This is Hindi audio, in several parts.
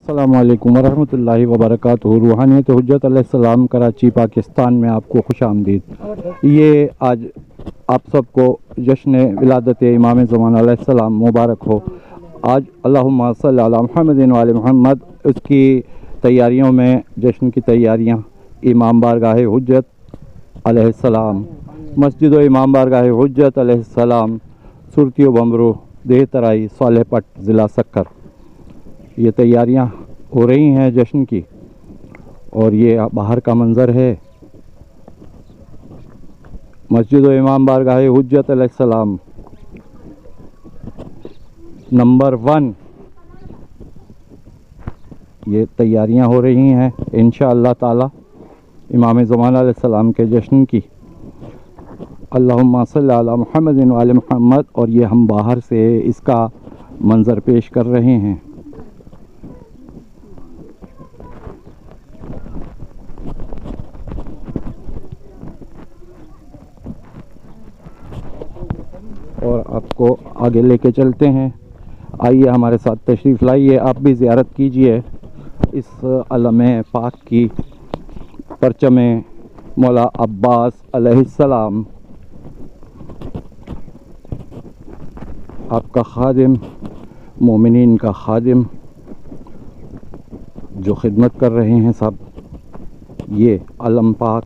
अस्सलामुअलैकुम वरहमतुल्लाहि वबरकातुहू। रूहानियत हुज्जत अलैहिस्सलाम कराची पाकिस्तान में आपको खुशामदीद। ये आज आप सबको जश्न विलादत इमाम ज़मान अलैहिस्सलाम मुबारक हो। आज अल्लाहुम्मा सल्ली अला मुहम्मदिन व आले मुहम्मद उसकी तैयारियों में जश्न की तैयारियाँ इमाम बारगाह हुज्जत अलैहिस्सलाम मस्जिद व इमाम बारगाह हुज्जत अलैहिस्सलाम सुरती बमरू देह तराई सालेपट ज़िला सक्कर ये तैयारियां हो रही हैं जश्न की। और ये बाहर का मंज़र है मस्जिद व इमाम बारगाह हुज्जत अलैहिस्सलाम नंबर 1। ये तैयारियां हो रही हैं इंशाअल्लाह ताला इमाम ज़मान अलैहिस्सलाम के जश्न की। अल्लाहुम्मा सल्ली अला मुहम्मदिन व आले मुहम्मद। और ये हम बाहर से इसका मंज़र पेश कर रहे हैं। और आपको आगे लेके चलते हैं। आइए हमारे साथ तशरीफ़ लाइए, आप भी ज़ियारत कीजिए इस अलम पाक की, परचम मौला अब्बास अलैहिस्सलाम। आपका खादिम, मोमिनीन का खादिम जो खिदमत कर रहे हैं सब, ये अलम पाक।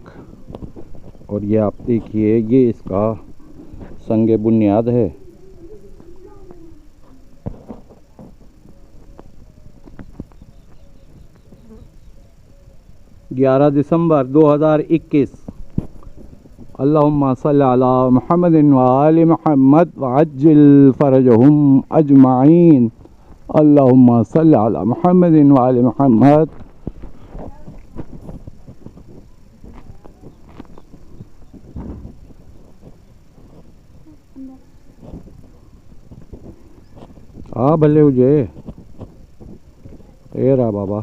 और ये आप देखिए, ये इसका संगे बुनियाद है। ग्यारह दिसंबर 2021। अल्लाहुम्मा सल्ली अला मुहम्मदिन व आले मुहम्मद व अज्जिल फरजहुम अजमाइन। अल्लाहुम्मा सल्ली अला मुहम्मदिन व आले मुहम्मद। भले हुजे ए रहा बाबा।